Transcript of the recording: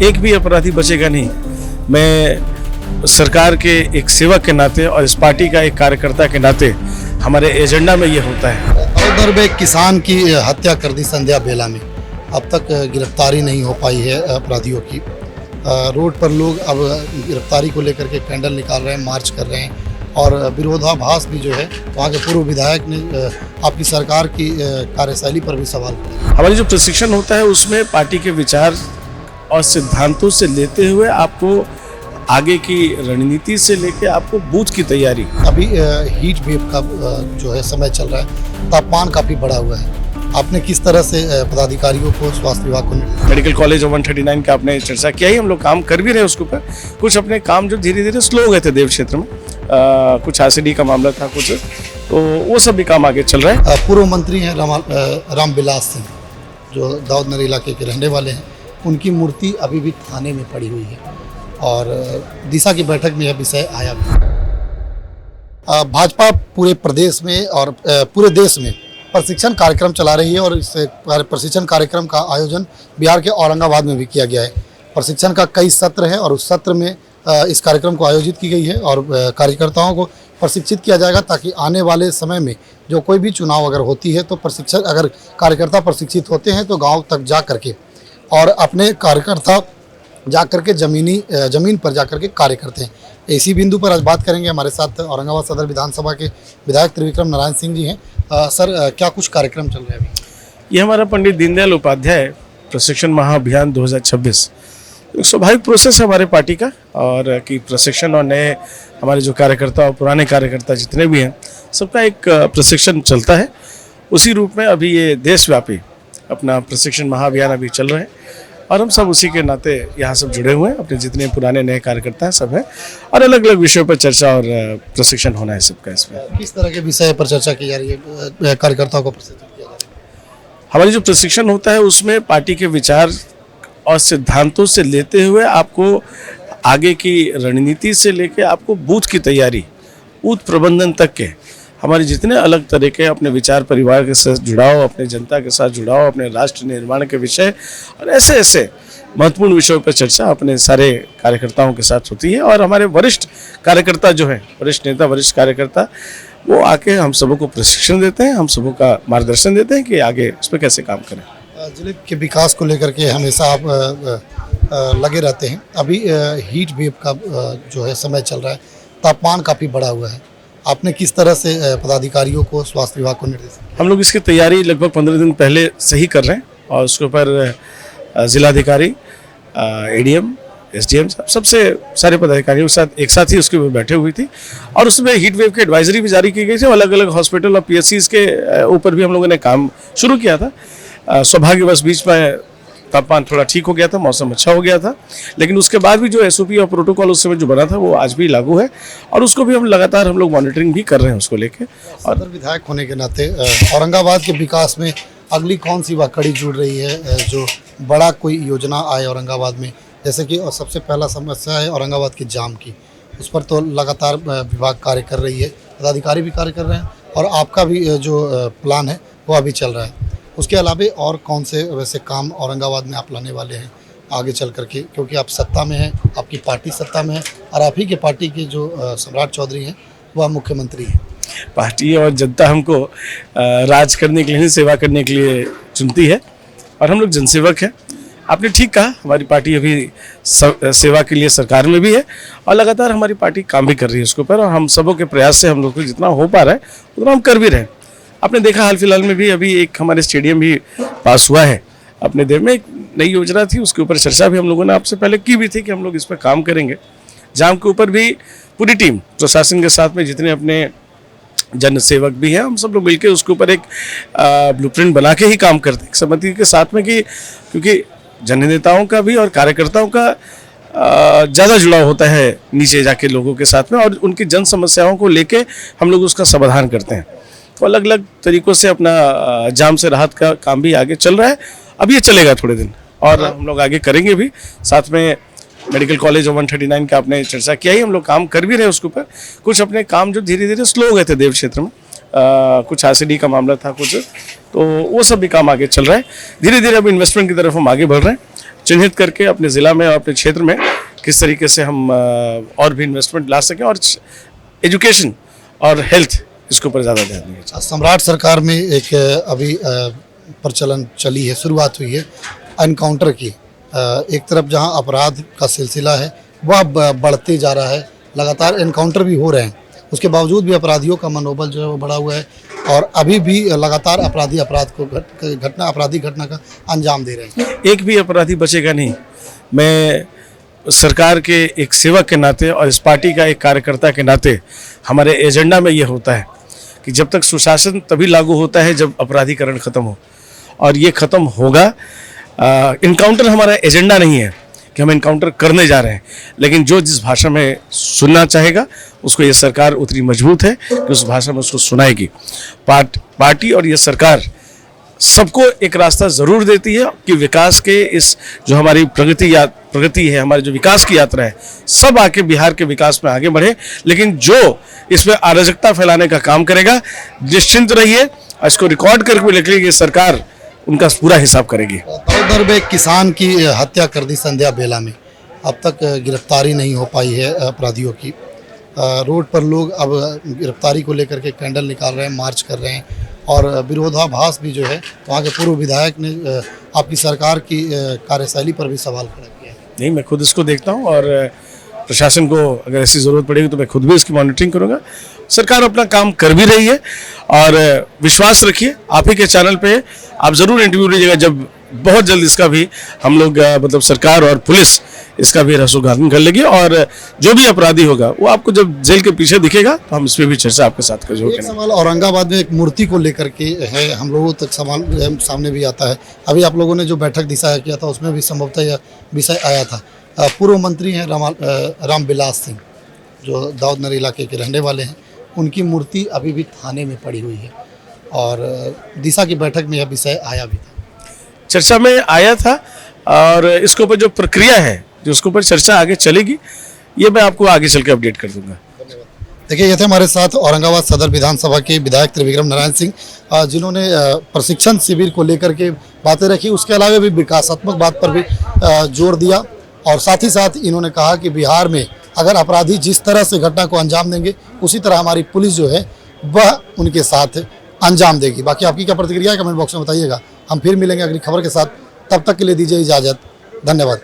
एक भी अपराधी बचेगा नहीं। मैं सरकार के एक सेवक के नाते और इस पार्टी का एक कार्यकर्ता के नाते हमारे एजेंडा में ये होता है। उधर में किसान की हत्या कर दी संध्या बेला में, अब तक गिरफ्तारी नहीं हो पाई है अपराधियों की। रोड पर लोग अब गिरफ्तारी को लेकर के कैंडल निकाल रहे हैं, मार्च कर रहे हैं और विरोधाभास भी जो है वहाँ के पूर्व विधायक ने आपकी सरकार की कार्यशैली पर भी सवाल किया। हमारी जो प्रशिक्षण होता है उसमें पार्टी के विचार और सिद्धांतों से लेते हुए आपको आगे की रणनीति से लेके आपको बूथ की तैयारी। अभी हीट वेव का जो है समय चल रहा है, तापमान काफ़ी बढ़ा हुआ है। आपने किस तरह से पदाधिकारियों को, स्वास्थ्य विभाग को, मेडिकल कॉलेज और 139 का आपने चर्चा किया ही, हम लोग काम कर भी रहे उसके ऊपर। कुछ अपने काम जो धीरे धीरे स्लो हो गए थे देव क्षेत्र में, कुछ आरसीडी का मामला था कुछ, तो वो सब भी काम आगे चल रहा है। पूर्व मंत्री हैं रामविलास सिंह, जो दाऊद नगर इलाके के रहने वाले हैं, उनकी मूर्ति अभी भी थाने में पड़ी हुई है और दिशा की बैठक में यह विषय आया। भाजपा पूरे प्रदेश में और पूरे देश में प्रशिक्षण कार्यक्रम चला रही है और इस प्रशिक्षण कार्यक्रम का आयोजन बिहार के औरंगाबाद में भी किया गया है। प्रशिक्षण का कई सत्र है और उस सत्र में इस कार्यक्रम को आयोजित की गई है और कार्यकर्ताओं को प्रशिक्षित किया जाएगा ताकि आने वाले समय में जो कोई भी चुनाव अगर होती है तो प्रशिक्षण, अगर कार्यकर्ता प्रशिक्षित होते हैं तो गाँव तक जा करके और अपने कार्यकर्ता जा करके जमीन पर जा करके कार्य करते हैं। इसी बिंदु पर आज बात करेंगे। हमारे साथ औरंगाबाद सदर विधानसभा के विधायक त्रिविक्रम नारायण सिंह जी हैं। सर, क्या कुछ कार्यक्रम चल रहे हैं अभी? ये हमारा पंडित दीनदयाल उपाध्याय प्रशिक्षण महाअभियान 2026 एक स्वाभाविक प्रोसेस है हमारे पार्टी का, और कि प्रशिक्षण और नए हमारे जो कार्यकर्ता और पुराने कार्यकर्ता जितने भी हैं सबका एक प्रशिक्षण चलता है। उसी रूप में अभी ये देशव्यापी अपना प्रशिक्षण महाअभियान अभी चल रहे हैं और हम सब उसी के नाते यहाँ सब जुड़े हुए हैं। अपने जितने पुराने नए कार्यकर्ता हैं सब हैं और अलग अलग विषयों पर चर्चा और प्रशिक्षण होना है सबका। इसमें किस तरह के विषय पर चर्चा की जा रही है, कार्यकर्ताओं को प्रशिक्षित किया जा रहा है? हमारी जो प्रशिक्षण होता है उसमें पार्टी के विचार और सिद्धांतों से लेते हुए आपको आगे की रणनीति से लेके आपको बूथ की तैयारी, बूथ प्रबंधन तक के हमारे जितने अलग तरीके अपने विचार परिवार के साथ जुड़ाव, अपने जनता के साथ जुड़ाव, अपने राष्ट्र निर्माण के विषय और ऐसे ऐसे महत्वपूर्ण विषयों पर चर्चा अपने सारे कार्यकर्ताओं के साथ होती है। और हमारे वरिष्ठ कार्यकर्ता जो हैं, वरिष्ठ नेता, वरिष्ठ कार्यकर्ता, वो आके हम सबों को प्रशिक्षण देते हैं, हम सबों का मार्गदर्शन देते हैं कि आगे इस पर कैसे काम करें। जिले के विकास को लेकर के हमेशा आप लगे रहते हैं। अभी हीट वेव का जो है समय चल रहा है, तापमान काफ़ी बढ़ा हुआ है। आपने किस तरह से पदाधिकारियों को, स्वास्थ्य विभाग को निर्देश? हम लोग इसकी तैयारी लगभग 15 दिन पहले से ही कर रहे हैं और उसके ऊपर जिलाधिकारी, एडीएम, एसडीएम सबसे सारे पदाधिकारियों के साथ एक साथ ही उसके ऊपर बैठे हुई थी और उसमें हीट वेव की एडवाइजरी भी जारी की गई थी। अलग अलग हॉस्पिटल और पीएचसीज के ऊपर भी हम लोगों ने काम शुरू किया था। सौभाग्यवश बीच में तापमान थोड़ा ठीक हो गया था, मौसम अच्छा हो गया था, लेकिन उसके बाद भी जो एसओपी और प्रोटोकॉल उस समय जो बना था वो आज भी लागू है और उसको भी हम लगातार हम लोग मॉनिटरिंग भी कर रहे हैं उसको लेके। और सदर विधायक होने के नाते औरंगाबाद के विकास में अगली कौन सी कड़ी जुड़ रही है, जो बड़ा कोई योजना आए औरंगाबाद में? जैसे कि सबसे पहला समस्या है औरंगाबाद की जाम की, उस पर तो लगातार विभाग कार्य कर रही है, पदाधिकारी भी कार्य कर रहे हैं और आपका भी जो प्लान है वो अभी चल रहा है। उसके अलावा और कौन से वैसे काम औरंगाबाद में आप लाने वाले हैं आगे चल करके, क्योंकि आप सत्ता में हैं, आपकी पार्टी सत्ता में है और आप ही के पार्टी के जो सम्राट चौधरी हैं वह मुख्यमंत्री हैं। पार्टी और जनता हमको राज करने के लिए नहीं, सेवा करने के लिए चुनती है और हम लोग जनसेवक हैं। आपने ठीक कहा, हमारी पार्टी अभी सेवा के लिए सरकार में भी है और लगातार हमारी पार्टी काम भी कर रही है उसके ऊपर और हम सबों के प्रयास से हम लोग को जितना हो पा रहा है उतना हम कर भी रहे हैं। आपने देखा हाल फिलहाल में भी अभी एक हमारे स्टेडियम भी पास हुआ है अपने देश में, एक नई योजना थी, उसके ऊपर चर्चा भी हम लोगों ने आपसे पहले की भी थी कि हम लोग इस पर काम करेंगे। जाम के ऊपर भी पूरी टीम प्रशासन के साथ में जितने अपने जन सेवक भी हैं, हम सब लोग मिलकर उसके ऊपर एक ब्लूप्रिंट बना के ही काम करते हैं सहमति के साथ में, कि क्योंकि जननेताओं का भी और कार्यकर्ताओं का ज़्यादा जुड़ाव होता है नीचे जाके लोगों के साथ में और उनकी जन समस्याओं को लेके हम लोग उसका समाधान करते हैं। तो अलग अलग तरीक़ों से अपना जाम से राहत का काम भी आगे चल रहा है। अब ये चलेगा थोड़े दिन और हम लोग आगे करेंगे भी। साथ में मेडिकल कॉलेज और 139 का आपने चर्चा किया ही, हम लोग काम कर भी रहे हैं उसके ऊपर। कुछ अपने काम जो धीरे धीरे स्लो हो गए थे देव क्षेत्र में, कुछ आरसीडी का मामला था कुछ, तो वो सब भी काम आगे चल रहा है। धीरे धीरे अब इन्वेस्टमेंट की तरफ हम आगे बढ़ रहे हैं। चिन्हित करके अपने ज़िला में और अपने क्षेत्र में किस तरीके से हम और भी इन्वेस्टमेंट ला सकें और एजुकेशन और हेल्थ इसके ऊपर ज़्यादा ध्यान देंगे। सम्राट सरकार में एक अभी प्रचलन चली है, शुरुआत हुई है एनकाउंटर की। एक तरफ जहां अपराध का सिलसिला है वह बढ़ते जा रहा है, लगातार एनकाउंटर भी हो रहे हैं, उसके बावजूद भी अपराधियों का मनोबल जो है वो बढ़ा हुआ है और अभी भी लगातार अपराधी आपराधिक घटना का अंजाम दे रहे हैं। एक भी अपराधी बचेगा नहीं। मैं सरकार के एक सेवक के नाते और इस पार्टी का एक कार्यकर्ता के नाते हमारे एजेंडा में ये होता है कि जब तक सुशासन तभी लागू होता है जब अपराधीकरण खत्म हो, और ये खत्म होगा। इनकाउंटर हमारा एजेंडा नहीं है कि हम इनकाउंटर करने जा रहे हैं, लेकिन जो जिस भाषा में सुनना चाहेगा उसको ये सरकार उतनी मजबूत है कि उस भाषा में उसको सुनाएगी। पार्टी और ये सरकार सबको एक रास्ता ज़रूर देती है कि विकास के इस जो हमारी प्रगति है, हमारी जो विकास की यात्रा है, सब आके बिहार के विकास में आगे बढ़े। लेकिन जो इसमें अराजकता फैलाने का काम करेगा, निश्चिंत रहिए, इसको रिकॉर्ड करके लिखिए कि सरकार उनका पूरा हिसाब करेगी। दाऊदनगर में एक किसान की हत्या कर दी संध्या बेला में, अब तक गिरफ्तारी नहीं हो पाई है अपराधियों की। रोड पर लोग अब गिरफ्तारी को लेकर के कैंडल निकाल रहे हैं, मार्च कर रहे हैं और विरोधाभास भी जो है वहाँ के पूर्व विधायक ने आपकी सरकार की कार्यशैली पर भी सवाल खड़ा किया है। नहीं, मैं खुद इसको देखता हूँ और प्रशासन को अगर ऐसी ज़रूरत पड़ेगी तो मैं खुद भी इसकी मॉनिटरिंग करूँगा। सरकार अपना काम कर भी रही है और विश्वास रखिए, आप ही के चैनल पे आप ज़रूर इंटरव्यू लीजिएगा, जब बहुत जल्द इसका भी हम लोग मतलब सरकार और पुलिस इसका भी रसूखदान कर लेगी और जो भी अपराधी होगा वो आपको जब जेल के पीछे दिखेगा तो हम इस पर भी चर्चा आपके साथ करेंगे। एक सवाल औरंगाबाद में एक मूर्ति को लेकर के है, हम लोगों तक सवाल सामने भी आता है। अभी आप लोगों ने जो बैठक दिशा किया था उसमें भी संभवतः यह विषय आया था। पूर्व मंत्री हैं रामविलास सिंह, जो दाऊदनगर इलाके के रहने वाले हैं, उनकी मूर्ति अभी भी थाने में पड़ी हुई है और दिशा की बैठक में यह विषय आया भी था, चर्चा में आया था और इसके ऊपर जो प्रक्रिया है, जो उसके ऊपर चर्चा आगे चलेगी, ये मैं आपको आगे चल के अपडेट कर दूंगा। देखिए, ये थे हमारे साथ औरंगाबाद सदर विधानसभा के विधायक त्रिविक्रम नारायण सिंह, जिन्होंने प्रशिक्षण शिविर को लेकर के बातें रखी, उसके अलावा भी विकासात्मक बात पर भी जोर दिया और साथ ही साथ इन्होंने कहा कि बिहार में अगर अपराधी जिस तरह से घटना को अंजाम देंगे उसी तरह हमारी पुलिस जो है वह उनके साथ अंजाम देगी। बाकी आपकी क्या प्रतिक्रिया है कमेंट बॉक्स में बताइएगा। हम फिर मिलेंगे अगली खबर के साथ, तब तक के लिए दीजिए इजाज़त। धन्यवाद।